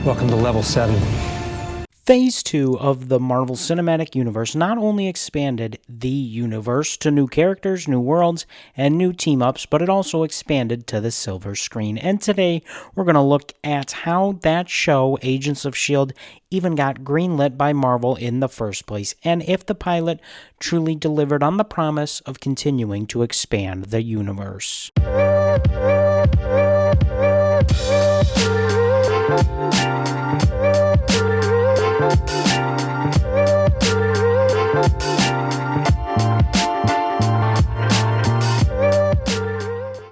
Welcome to Level 7. Phase 2 of the Marvel Cinematic Universe not only expanded the universe to new characters, new worlds, and new team-ups, but it also expanded to the silver screen. And today, we're going to look at how that show, Agents of S.H.I.E.L.D., even got greenlit by Marvel in the first place, and if the pilot truly delivered on the promise of continuing to expand the universe.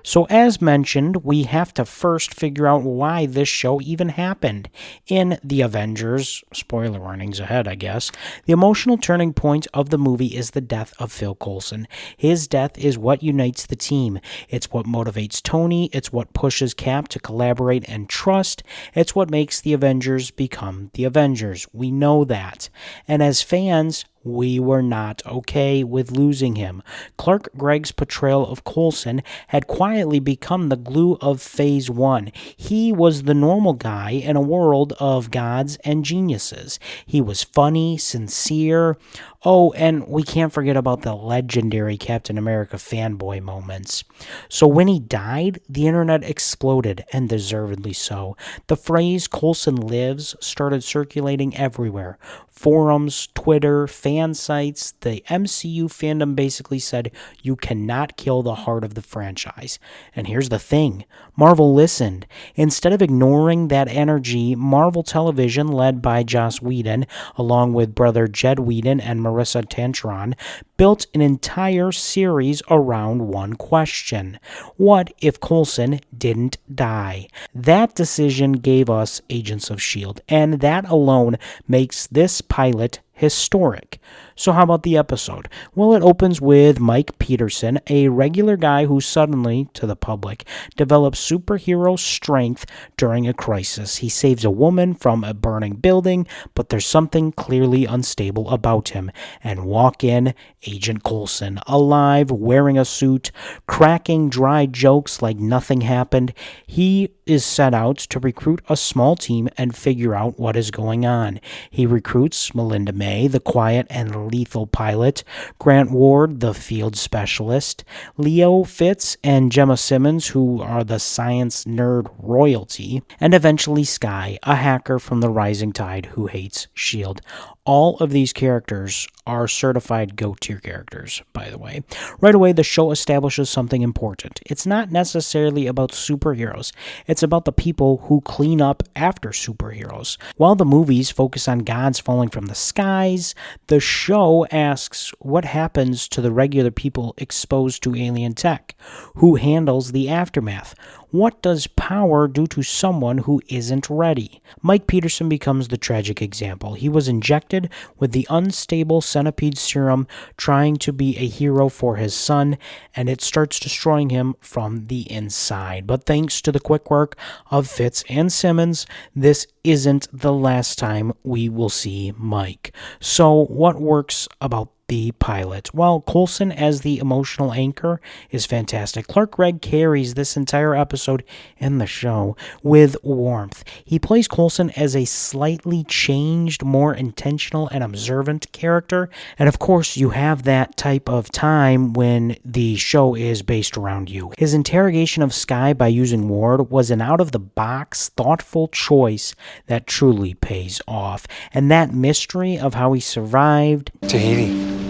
So as mentioned, we have to first figure out why this show even happened. In the Avengers, spoiler warnings ahead, I guess, the emotional turning point of the movie is the death of Phil Coulson. His death is what unites the team. It's what motivates Tony. It's what pushes Cap to collaborate and trust. It's what makes the Avengers become the Avengers. We know that. And as fans, we were not okay with losing him. Clark Gregg's portrayal of Coulson had quietly become the glue of Phase 1. He was the normal guy in a world of gods and geniuses. He was funny, sincere. Oh, and we can't forget about the legendary Captain America fanboy moments. So when he died, the internet exploded, and deservedly so. The phrase Coulson Lives started circulating everywhere. Forums, Twitter, fan sites, the MCU fandom basically said, you cannot kill the heart of the franchise. And here's the thing, Marvel listened. Instead of ignoring that energy, Marvel Television, led by Joss Whedon, along with brother Jed Whedon and Marissa Tantron, built an entire series around one question. What if Coulson didn't die? That decision gave us Agents of S.H.I.E.L.D., and that alone makes this pilot historic. So how about the episode? Well, it opens with Mike Peterson, a regular guy who suddenly, to the public, develops superhero strength during a crisis. He saves a woman from a burning building, but there's something clearly unstable about him. And walk in Agent Coulson, alive, wearing a suit, cracking dry jokes like nothing happened. He is set out to recruit a small team and figure out what is going on. He recruits Melinda May, the quiet and lethal pilot, Grant Ward, the field specialist, Leo Fitz and Gemma Simmons, who are the science nerd royalty, and eventually Skye, a hacker from the Rising Tide who hates S.H.I.E.L.D. All of these characters are certified GO-tier characters, by the way. Right away, the show establishes something important. It's not necessarily about superheroes. It's about the people who clean up after superheroes. While the movies focus on gods falling from the skies, the show asks what happens to the regular people exposed to alien tech? Who handles the aftermath? What does power do to someone who isn't ready? Mike Peterson becomes the tragic example. He was injected with the unstable centipede serum, trying to be a hero for his son, and it starts destroying him from the inside. But thanks to the quick work of Fitz and Simmons, this isn't the last time we will see Mike. So what works about the pilot? Well, Coulson as the emotional anchor is fantastic. Clark Gregg carries this entire episode in the show with warmth. He plays Coulson as a slightly changed, more intentional and observant character. And of course, you have that type of time when the show is based around you. His interrogation of Skye by using Ward was an out-of-the-box, thoughtful choice that truly pays off. And that mystery of how he survived... Tahiti.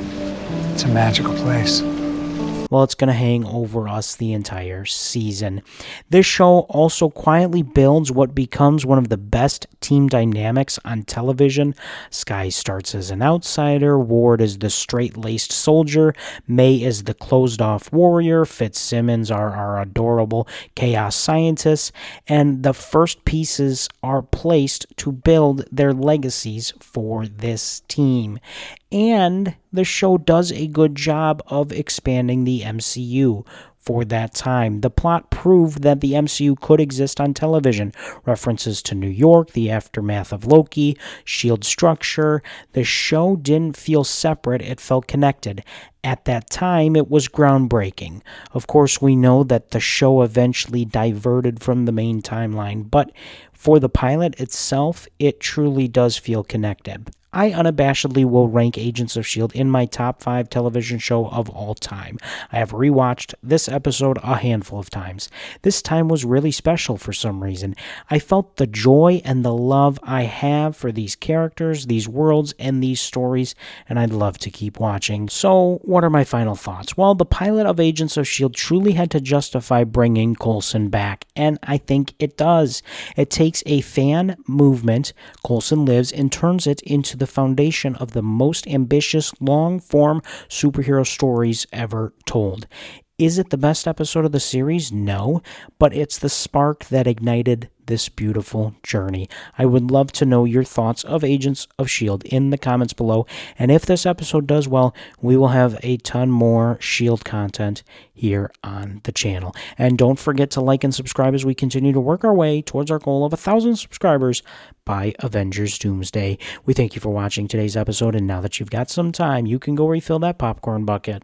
It's a magical place. Well, it's going to hang over us the entire season. This show also quietly builds what becomes one of the best team dynamics on television. Skye starts as an outsider, Ward is the straight-laced soldier, May is the closed-off warrior, Fitzsimmons are our adorable chaos scientists, and the first pieces are placed to build their legacies for this team. And the show does a good job of expanding the MCU. for that time. The plot proved that the MCU could exist on television. References to New York, the aftermath of Loki, S.H.I.E.L.D. structure. The show didn't feel separate, it felt connected. At that time, it was groundbreaking. Of course, we know that the show eventually diverted from the main timeline, but for the pilot itself, it truly does feel connected. I unabashedly will rank Agents of S.H.I.E.L.D. in my top 5 television show of all time. I have rewatched this episode a handful of times. This time was really special for some reason. I felt the joy and the love I have for these characters, these worlds, and these stories, and I'd love to keep watching. So, what are my final thoughts? Well, the pilot of Agents of S.H.I.E.L.D. truly had to justify bringing Coulson back, and I think it does. It takes a fan movement, Coulson Lives, and turns it into the foundation of the most ambitious long-form superhero stories ever told. Is it the best episode of the series? No, but it's the spark that ignited this beautiful journey. I would love to know your thoughts of Agents of S.H.I.E.L.D. in the comments below, and if this episode does well, we will have a ton more S.H.I.E.L.D. content here on the channel. And don't forget to like and subscribe as we continue to work our way towards our goal of 1,000 subscribers by Avengers Doomsday. We thank you for watching today's episode, and now that you've got some time, you can go refill that popcorn bucket.